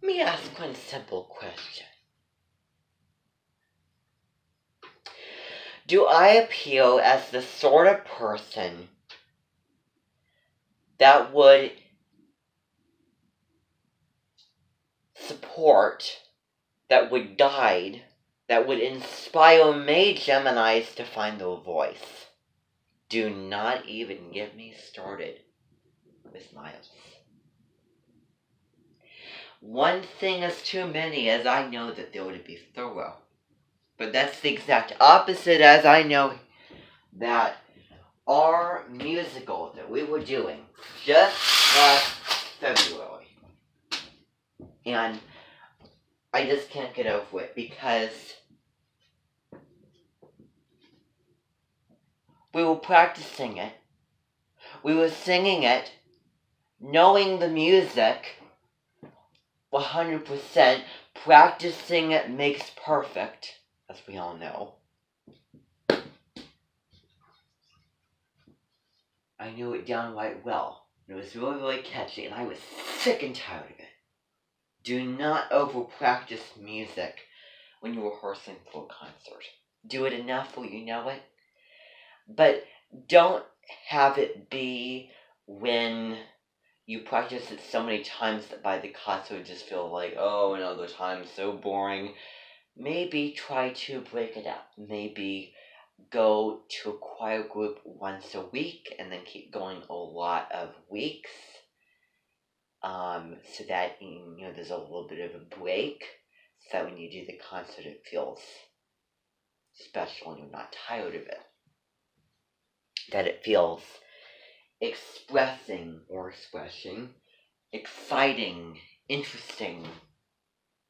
Let me ask one simple question. Do I appeal as the sort of person that would support, that would guide, that would inspire May Geminis to find their voice? Do not even get me started with Miles. One thing is too many, as I know that they would be thorough. But that's the exact opposite, as I know that our musical that we were doing just last February, and I just can't get over it because we were practicing it, we were singing it, knowing the music 100%. Practicing it makes perfect, as we all know. I knew it downright well. It was really, really catchy, and I was sick and tired of it. Do not over-practice music when you're rehearsing for a concert. Do it enough where you know it, but don't have it be when you practice it so many times that by the concert you just feel like, oh, another time, so boring. Maybe try to break it up. Maybe go to a choir group once a week and then keep going a lot of weeks, so that there's a little bit of a break, so that when you do the concert it feels special and you're not tired of it. That it feels expressing, exciting, interesting.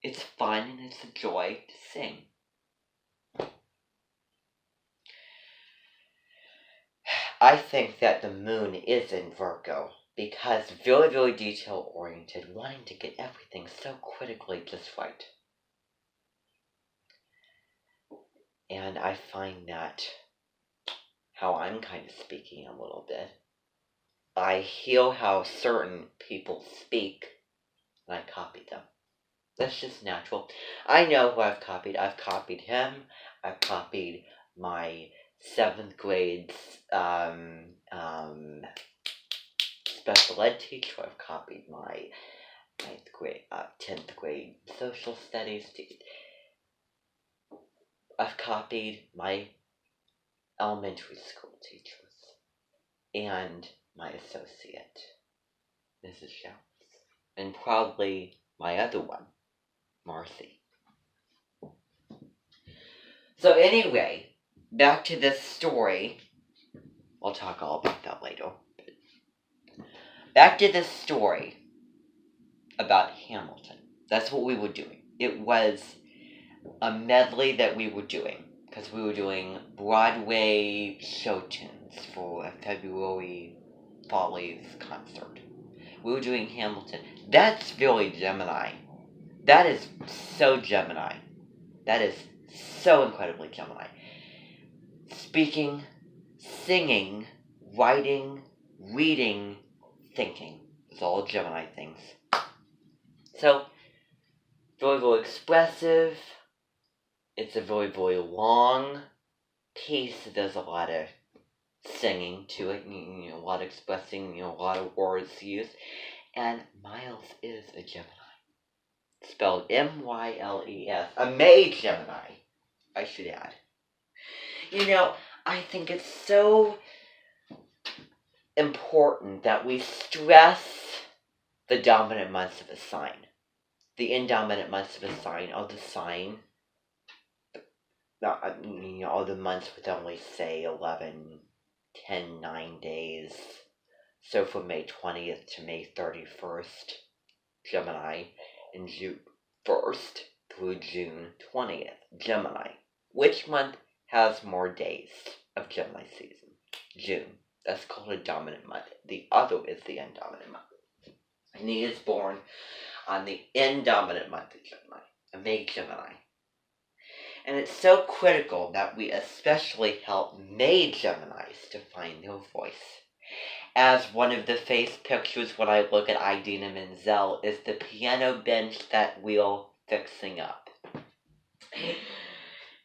It's fun and it's a joy to sing. I think that the moon is in Virgo because very, very detail oriented, wanting to get everything so critically just right. And I find that how I'm kind of speaking a little bit. I hear how certain people speak, and I copy them. That's just natural. I know who I've copied. I've copied him. I've copied my 7th grade's special ed teacher. I've copied my 10th grade social studies teacher. I've copied my elementary school teachers and my associate, Mrs. Shouts, and probably my other one, Marcy. So anyway, back to this story. I'll talk all about that later. Back to this story about Hamilton. That's what we were doing. It was a medley that we were doing, because we were doing Broadway show tunes for a February Follies concert. We were doing Hamilton. That's very Gemini. That is so Gemini. That is so incredibly Gemini. Speaking, singing, writing, reading, thinking. It's all Gemini things. So, very, very expressive. It's a very, very long piece. There's a lot of singing to it, a lot of expressing, a lot of words used. And Miles is a Gemini. Spelled M-Y-L-E-S. A May Gemini, I should add. I think it's so important that we stress the dominant months of a sign. The indominant months of a sign are the sign, all the months with only, say, 11, 10, 9 days. So from May 20th to May 31st, Gemini, and June 1st through June 20th, Gemini. Which month has more days of Gemini season? June. That's called a dominant month. The other is the indominant month. And he is born on the indominant month of Gemini, a May Gemini. And it's so critical that we especially help May Geminis to find their voice. as one of the face pictures when I look at Idina Menzel is the piano bench that we're fixing up.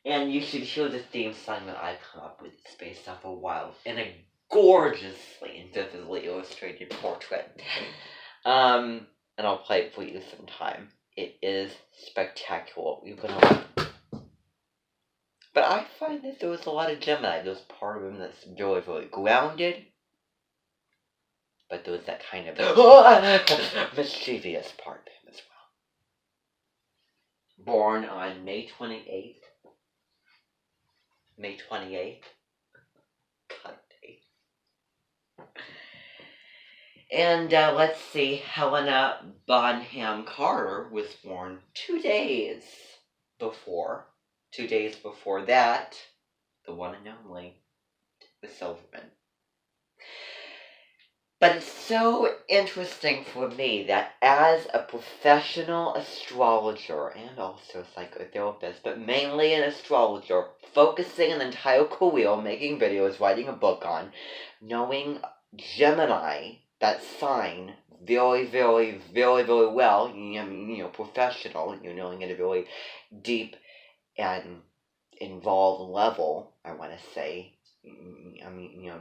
And you should hear the theme song that I come up with. It's based off a wild and a gorgeously and vividly illustrated portrait. And I'll play it for you sometime. It is spectacular. You're gonna. But I find that there was a lot of Gemini. There's part of him that's really, really grounded. But there was that kind of mischievous part of him as well. Born on May 28th. May 28th. God date. And let's see, Helena Bonham Carter was born 2 days before. 2 days before that, the one and only, the Silverman. But it's so interesting for me that as a professional astrologer and also psychotherapist, but mainly an astrologer, focusing an entire career making videos, writing a book on, knowing Gemini, that sign, very, very, very, very well, professional, knowing at a very deep and involved level, I want to say,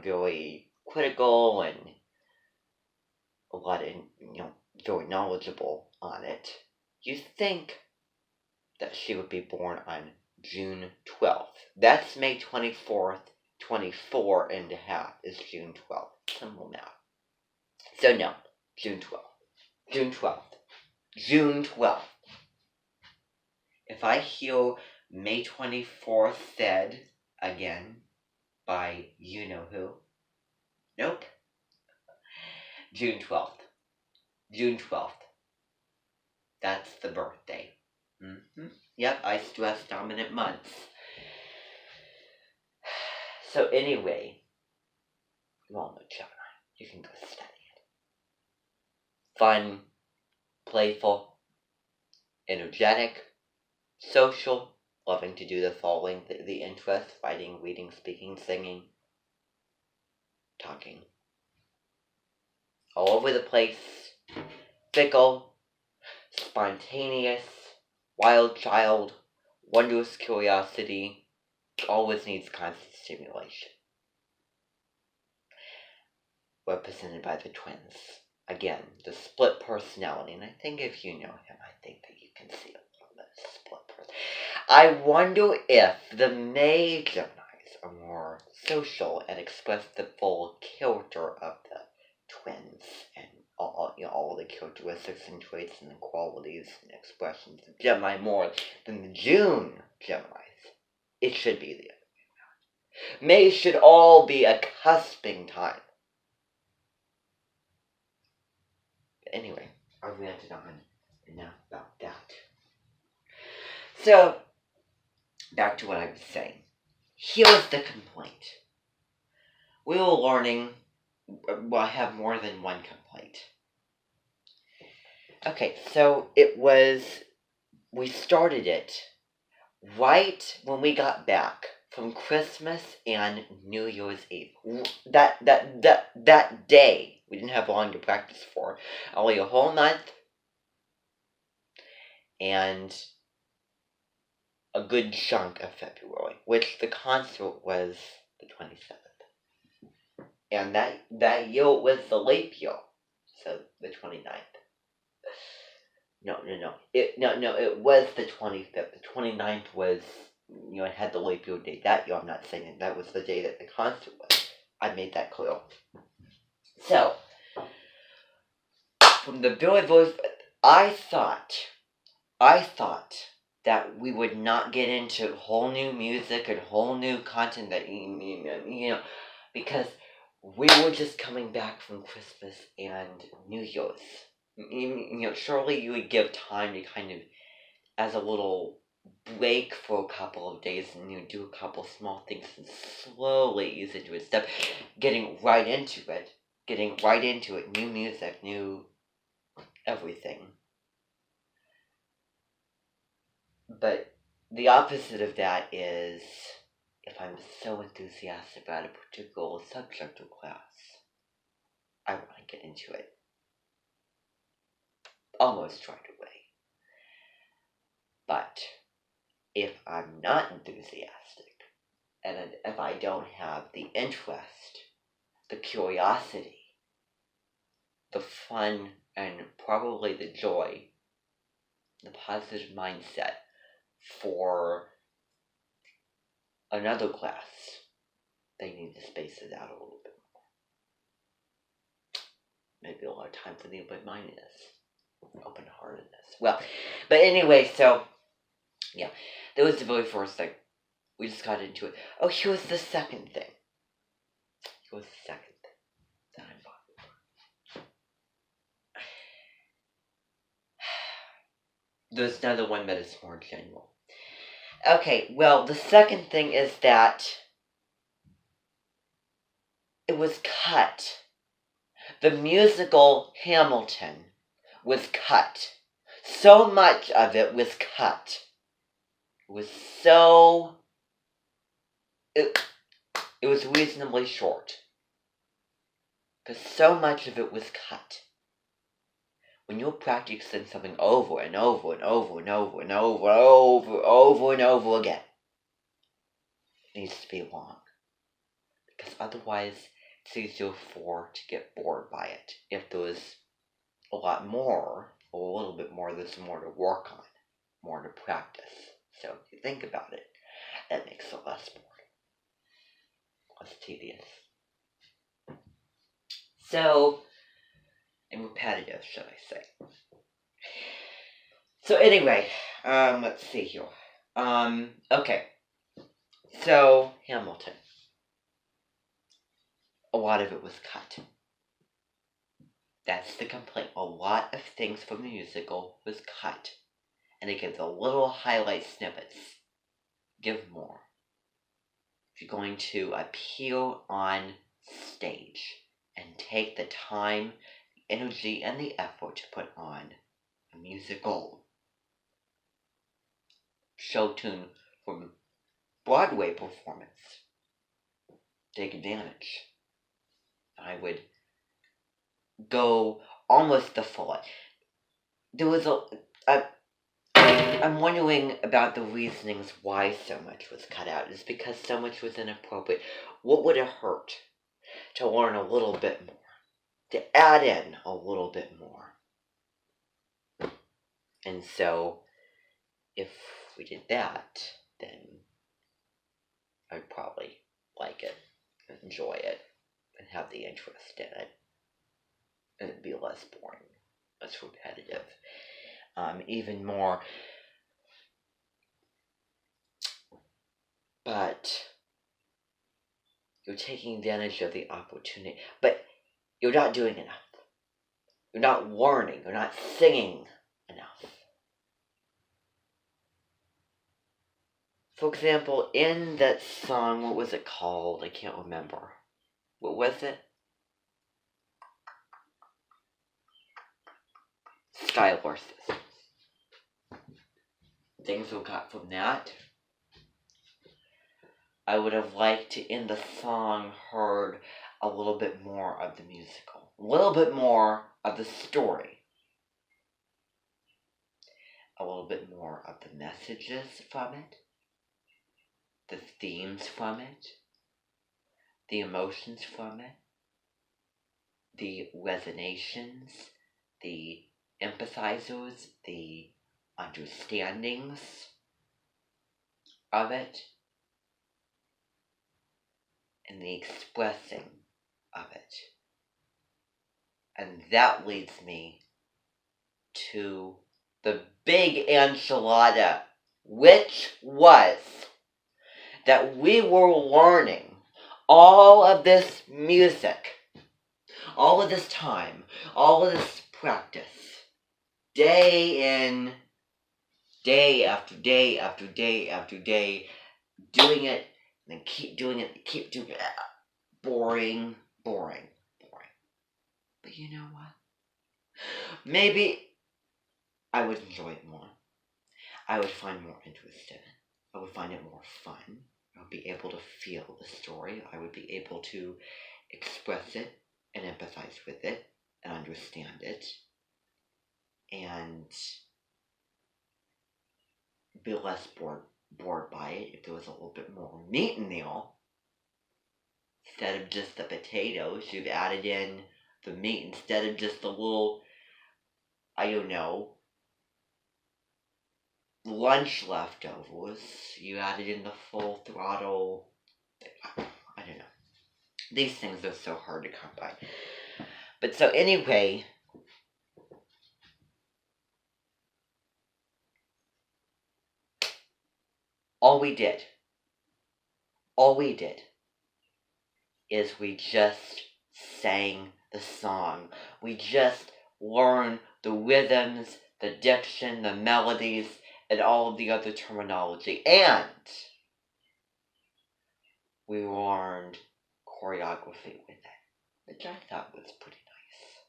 very critical and a lot of, very knowledgeable on it, you think that she would be born on June 12th. That's May 24th, 24 and a half is June 12th. Simple math. So no, June 12th. June 12th. June 12th. If I hear May 24th said again by you-know-who, nope. June 12th. June 12th. That's the birthday. Yep, I stress dominant months. So anyway, you all know Gemini. You can go study it. Fun, playful, energetic, social, loving to do the following, the interests, writing, reading, speaking, singing, talking. All over the place, fickle, spontaneous, wild child, wondrous curiosity, always needs constant stimulation. Represented by the twins. Again, the split personality, and I think if you know him, I think that you can see a little bit of split personality. I wonder if the May Geminis are more social and express the full character of the twins and all the characteristics and traits and the qualities and expressions of Gemini more than the June Geminis. It should be the other way around. May should all be a cusping time. But anyway, I ranted on enough about that. So, back to what I was saying. Here's the complaint. We were learning, well, I have more than one complaint. Okay, so we started it right when we got back from Christmas and New Year's Eve. That day, we didn't have long to practice for. Only a whole month, and a good chunk of February, which the concert was the 27th. And that year was the leap year, so the 29th. No. It was the 25th. The 29th was, it had the leap year date. That year, I'm not saying it. That was the day that the concert was. I made that clear. So, from the very first, I thought that we would not get into whole new music and whole new content that, because we were just coming back from Christmas and New Year's. Surely you would give time to kind of, as a little break for a couple of days, and do a couple small things and slowly ease into it. Instead of getting right into it, new music, new everything. But the opposite of that is if I'm so enthusiastic about a particular subject or class, I want to get into it almost right away. But if I'm not enthusiastic, and if I don't have the interest, the curiosity, the fun, and probably the joy, the positive mindset for another class, they need to space it out a little bit more. Maybe a lot of time for the open-mindedness, open-heartedness. Well, but anyway, so, yeah, that was the very first thing. We just got into it. Oh, here was the second thing. Here was the second thing that I'm talking about. There's another one that is more general. Okay, well, the second thing is that it was cut. The musical Hamilton was cut. So much of it was cut. It was so... It was reasonably short. Because so much of it was cut. When you're practicing something over and over and over and over and over and over again, it needs to be long. Because otherwise, it's easier to get bored by it. If there was a lot more, or a little bit more, there's more to work on, more to practice. So if you think about it, that makes it less boring, less tedious. So, and repetitive, should I say. So anyway, let's see here. Okay. So, Hamilton. A lot of it was cut. That's the complaint. A lot of things from the musical was cut. And it gives a little highlight snippets. Give more. If you're going to appear on stage and take the time, the energy, and the effort to put on a musical show tune from Broadway performance, take advantage. I would go almost the full. There was I'm wondering about the reasonings why so much was cut out. Is because so much was inappropriate. What would it hurt to learn a little bit more? To add in a little bit more? And so, if we did that, then I'd probably like it, enjoy it, and have the interest in it. And it'd be less boring, less repetitive. Even more. But you're taking advantage of the opportunity. But you're not doing enough. You're not learning. You're not singing enough. For example, in that song, what was it called? I can't remember. What was it? Sky Horses. Things we got from that. I would have liked to, in the song, heard a little bit more of the musical. A little bit more of the story. A little bit more of the messages from it. The themes from it. The emotions from it. The resonations. The empathizers. The understandings of it. And the expressing of it. And that leads me to the big enchilada, which was that we were learning all of this music, all of this time, all of this practice, day in, day after day after day after day, doing it, and then keep doing it, keep doing it. Boring. But you know what? Maybe I would enjoy it more. I would find more interest in it. I would find it more fun. I would be able to feel the story. I would be able to express it and empathize with it and understand it and be less bored by it if there was a little bit more meat in there. Instead of just the potatoes, you've added in the meat instead of just the little, I don't know, lunch leftovers. You added in the full throttle. I don't know. These things are so hard to come by. But so anyway, all we did is we just sang the song. We just learned the rhythms, the diction, the melodies, and all of the other terminology. And we learned choreography with it, which I thought was pretty nice.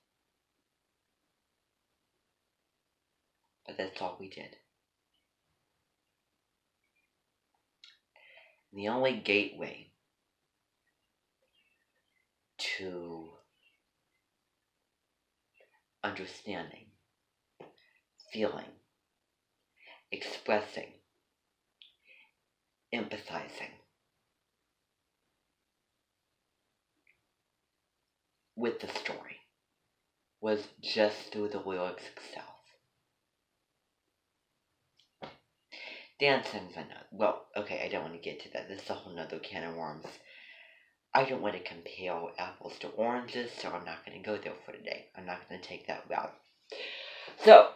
But that's all we did. The only gateway to understanding, feeling, expressing, empathizing with the story was just through the lyrics itself. Dancing vanilla. Well, okay, I don't want to get to that. This is a whole nother can of worms. I don't want to compare apples to oranges, so I'm not going to go there for today. I'm not going to take that route. So,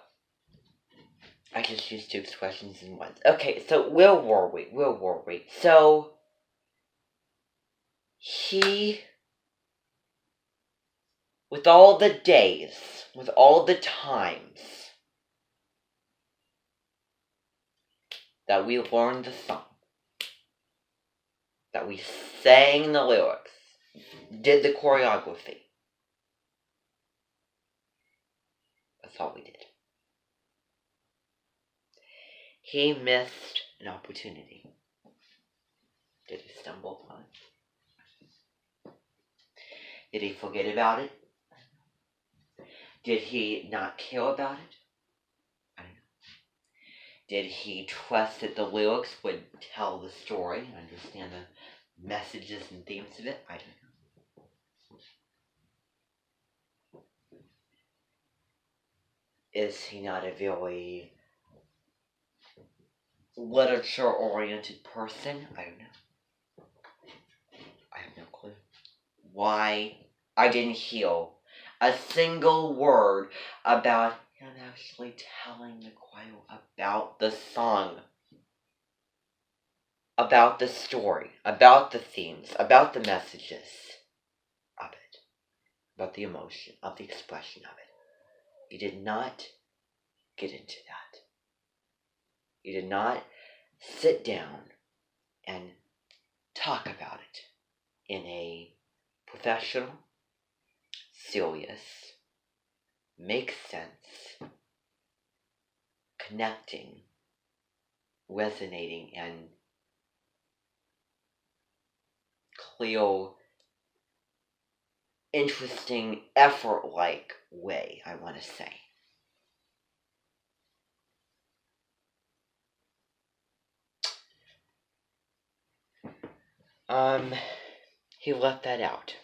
I just used two expressions in one. Okay, so where were we? So, he, with all the days, with all the times that we learned the song, that we sang the lyrics, did the choreography, that's all we did. He missed an opportunity. Did he stumble upon it? Did he forget about it? Did he not care about it? I don't know. Did he trust that the lyrics would tell the story and understand the messages and themes of it? I don't know. Is he not a very literature-oriented person? I don't know. I have no clue. Why I didn't hear a single word about him actually telling the choir about the song, about the story, about the themes, about the messages of it, about the emotion, of the expression of it. He did not get into that. He did not sit down and talk about it in a professional, serious, make sense, connecting, resonating, and clear, interesting, effort-like way, I want to say. He left that out.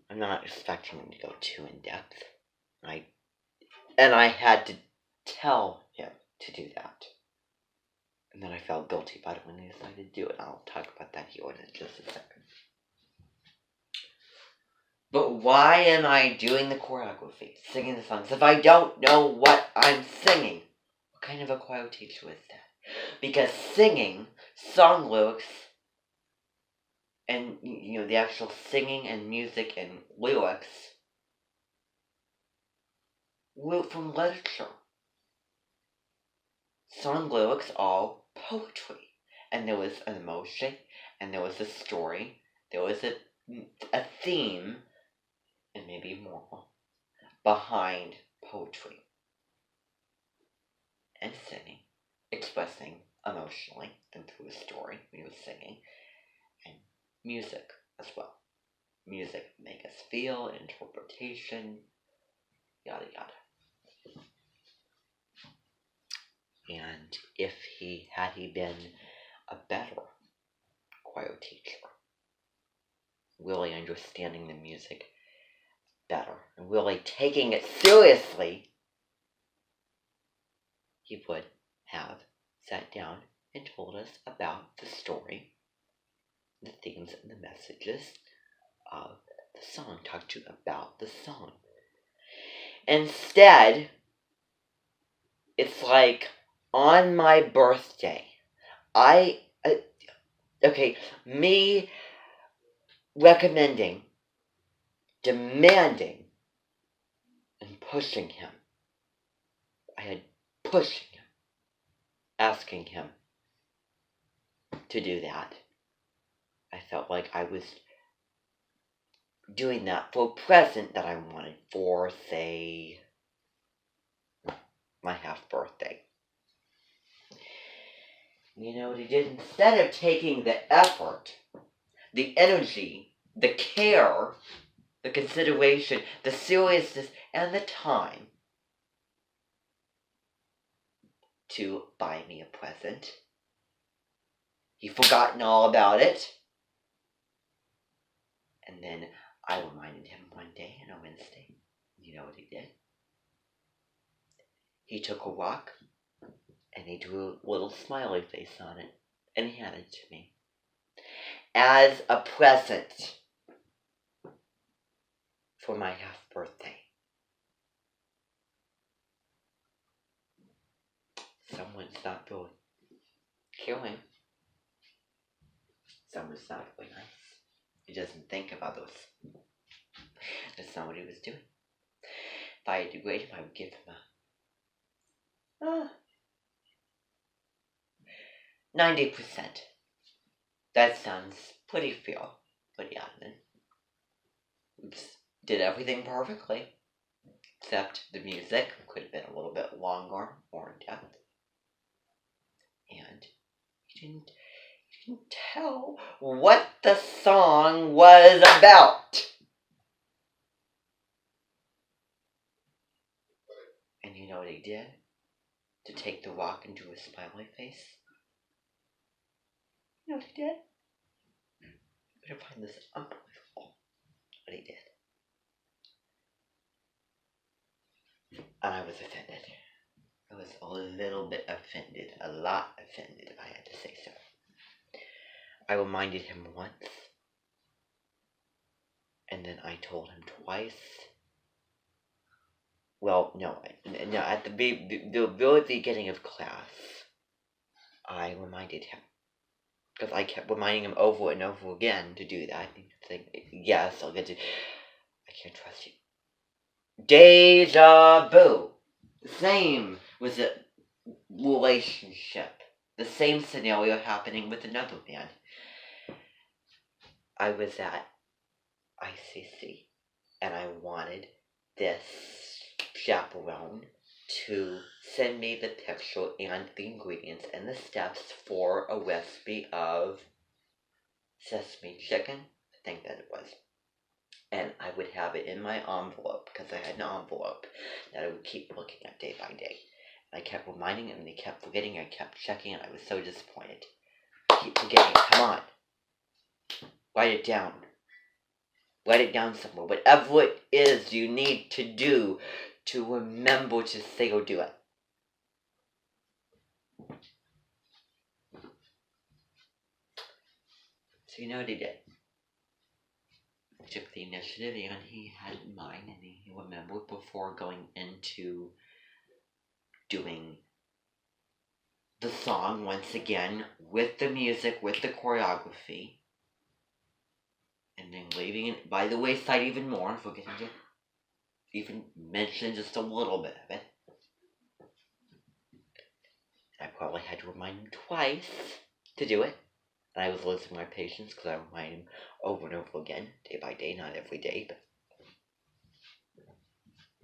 I'm not expecting him to go too in depth. I had to tell him to do that. And then I felt guilty about it when he decided to do it. I'll talk about that here in just a second. But why am I doing the choreography, singing the songs, if I don't know what I'm singing? What kind of a choir teacher is that? Because singing, song lyrics, and the actual singing and music and lyrics were from literature. Song lyrics are poetry, and there was an emotion, and there was a story, there was a theme, and maybe more behind poetry and singing, expressing emotionally and through a story when he was singing, and music as well. music make us feel, interpretation, yada yada. And if had he been a better choir teacher, really understanding the music better, and really taking it seriously, he would have sat down and told us about the story, the themes, and the messages of the song, talked to you about the song. Instead, it's like on my birthday, me recommending, demanding, and pushing him. I had pushing him, asking him to do that. I felt like I was doing that for a present that I wanted for, say, my half birthday. You know what he did? Instead of taking the effort, the energy, the care, the consideration, the seriousness, and the time to buy me a present, he forgotten all about it. And then I reminded him one day on a Wednesday. You know what he did? He took a walk and he drew a little smiley face on it and handed it to me as a present for my half birthday. Someone's not really caring. Someone's not really nice. He doesn't think of others. That's not what he was doing. If I had to grade him, I would give him a 90%. That sounds pretty fair, pretty adamant. Oops. Did everything perfectly, except the music could have been a little bit longer, more in depth. And he didn't tell what the song was about. And you know what he did to take the walk into a smiley face? You know what he did? I'm going to find this unbelievable. What he did. And I was offended. I was a little bit offended. A lot offended, if I had to say so. I reminded him once. And then I told him twice. Well, no, at the very beginning of class, I reminded him. Because I kept reminding him over and over again to do that. Saying, yes, I'll get to. I can't trust you. Deja vu. Same with the relationship. The same scenario happening with another man. I was at ICC and I wanted this chaperone to send me the picture and the ingredients and the steps for a recipe of sesame chicken. I think that it was. And I would have it in my envelope, because I had an envelope that I would keep looking at day by day. And I kept reminding him, and he kept forgetting. I kept checking, and I was so disappointed. Keep forgetting. Come on. Write it down. Write it down somewhere. Whatever it is you need to do to remember to say or do it. So you know what he did? He took the initiative, and he had it in mind, and he remembered before going into doing the song once again, with the music, with the choreography, and then leaving it by the wayside even more, forgetting to even mention just a little bit of it. I probably had to remind him twice to do it, and I was losing my patience because I reminded him over and over again, day by day, not every day, but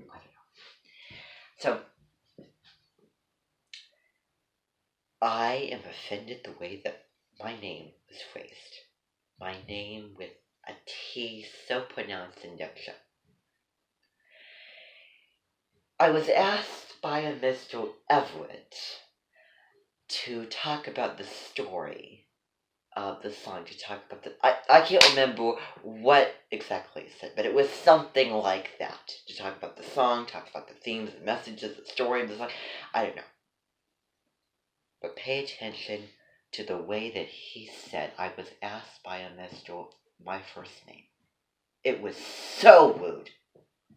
I don't know. So, I am offended the way that my name was phrased. My name with a T so pronounced in diction. I was asked by a Mr. Everett to talk about the story of the song, to talk about I can't remember what exactly he said, but it was something like that. To talk about the song, talk about the themes, the messages, the story of the song. I don't know. But pay attention to the way that he said, I was asked by a Mr. my first name. It was so rude.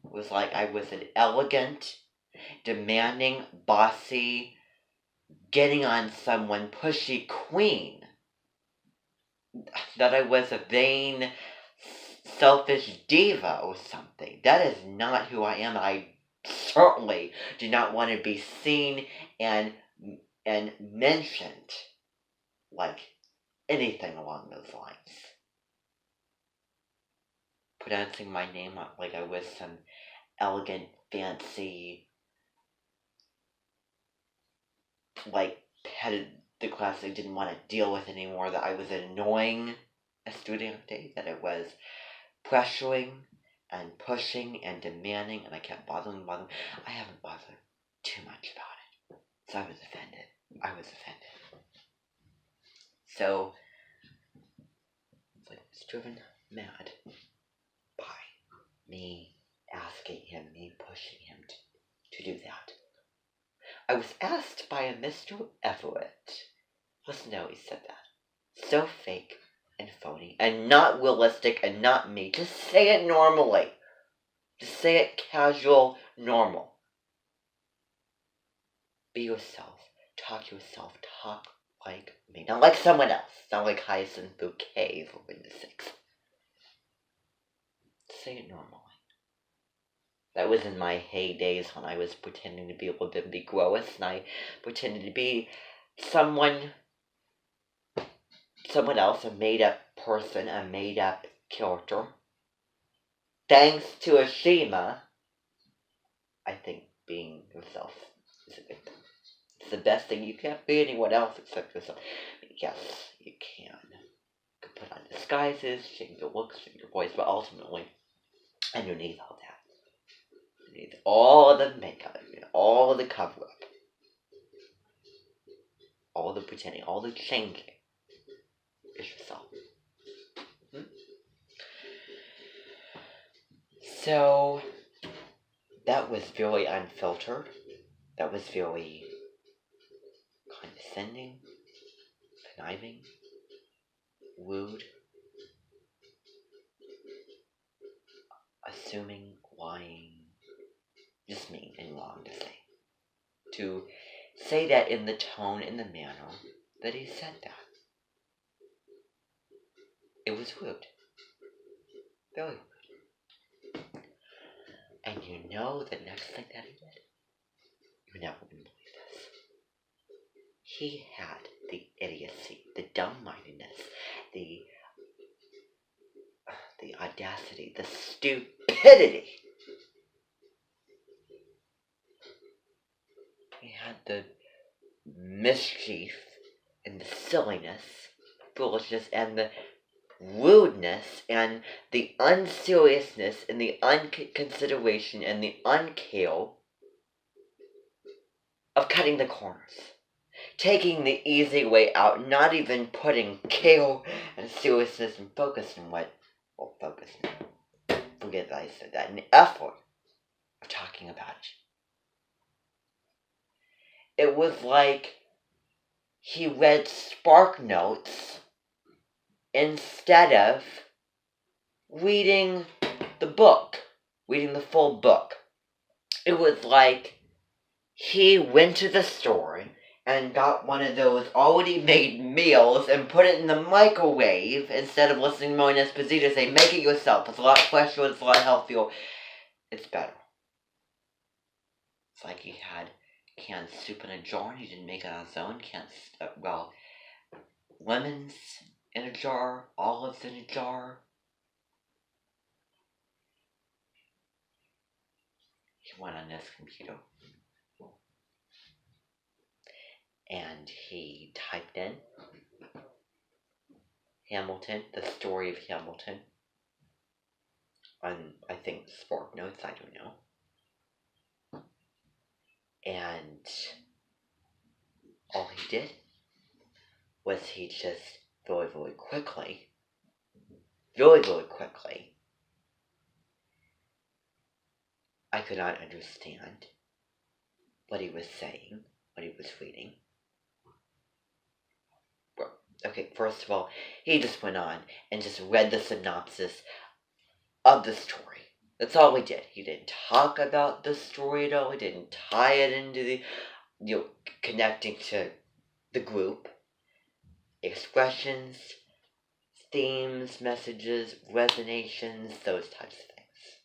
It was like I was an elegant, demanding, bossy, getting on someone, pushy queen. That I was a vain, selfish diva or something. That is not who I am. I certainly do not want to be seen and mentioned like anything along those lines. Pronouncing my name like I was some elegant, fancy, like headed the class I didn't want to deal with anymore, that I was annoying estudiante, that it was pressuring and pushing and demanding, and I kept bothering. I haven't bothered too much about it. So I was offended. So, I was driven mad by me asking him, me pushing him to do that. I was asked by a Mr. Everett. Listen to how he said that. So fake and phony and not realistic and not me. Just say it normally. Just say it casual, normal. Be yourself. Talk yourself. Talk like me. Not like someone else. Not like Hyacinth Bouquet, for goodness sakes. Say it normally. That was in my heydays when I was pretending to be a little bit gross, and I pretended to be someone else, a made-up person, a made-up character. Thanks to Ashima, I think being yourself is a good thing. It's the best thing. You can't be anyone else except yourself. Yes, you can. You can put on disguises, change your looks, change your voice, but ultimately, underneath all that, underneath all the makeup, all the cover-up, all the pretending, all the changing, is yourself. So, that was very unfiltered. That was very condescending, conniving, rude, assuming, lying, just mean and wrong to say. To say that in the tone, in the manner that he said that. It was rude. Very rude. And you know the next thing that he did? You never would believe this. He had the idiocy, the dumb-mindedness, the audacity, the stupidity. He had the mischief and the silliness, foolishness, and the rudeness, and the unseriousness, and the unconsideration, and the uncare of cutting the corners. Taking the easy way out, not even putting care and seriousness and focus in forget that I said that, an effort of talking about it. It was like he read Spark Notes instead of reading reading the full book. It was like he went to the store and got one of those already made meals and put it in the microwave instead of listening to Moine Esposito say, make it yourself. It's a lot fresher, it's a lot healthier, it's better. It's like he had canned soup in a jar and he didn't make it on his own. Lemons in a jar, olives in a jar. He went on his computer and he typed in Hamilton, the story of Hamilton, on, I think, Spark Notes, I don't know. And all he did was he just very, very quickly, I could not understand what he was saying, what he was reading. Well, okay, first of all, he just went on and just read the synopsis of the story. That's all he did. He didn't talk about the story at all. He didn't tie it into the, connecting to the group. Expressions, themes, messages, resonations, those types of things.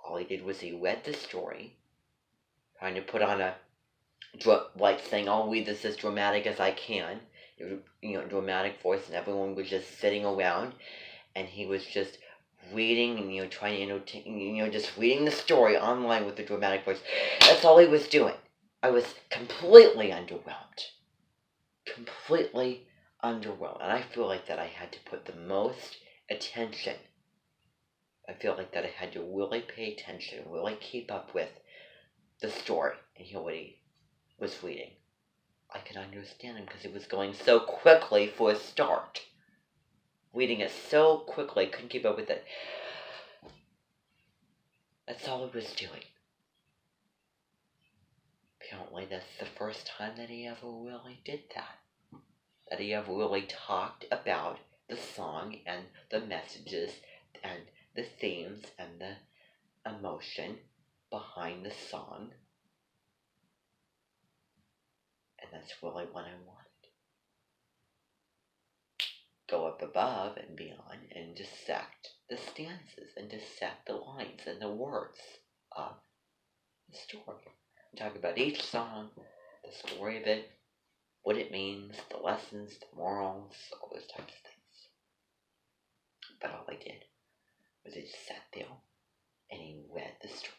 All he did was he read the story, trying to put on a, like saying, I'll read this as dramatic as I can. Dramatic voice, and everyone was just sitting around, and he was just reading and trying to just reading the story online with the dramatic voice. That's all he was doing. I was completely underwhelmed, and I feel like that I had to put the most attention. I feel like that I had to really pay attention, really keep up with the story and hear what he was reading. I could understand him because it was going so quickly for a start. Reading it so quickly, I couldn't keep up with it. That's all he was doing. Apparently, that's the first time that he ever really did that. That he ever really talked about the song and the messages and the themes and the emotion behind the song. And that's really what I wanted. Go up above and beyond and dissect the stanzas and dissect the lines and the words of the story. Talk about each song, the story of it, what it means, the lessons, the morals, all those types of things. But all I did was he just sat there and he read the story.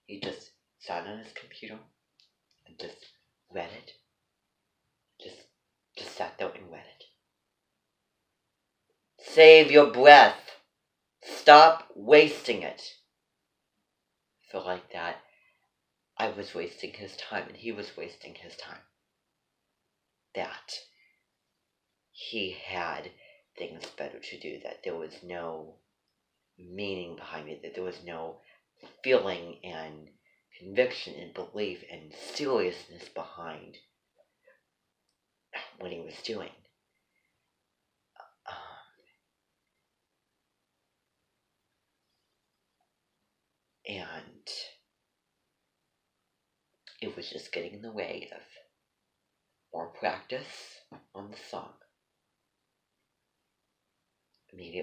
He just sat on his computer and just read it. Just sat there and read it. Save your breath. Stop wasting it. I feel like that I was wasting his time and he was wasting his time. That he had things better to do, that there was no meaning behind it, that there was no feeling and conviction and belief and seriousness behind what he was doing. And it was just getting in the way of more practice on the song. Immediately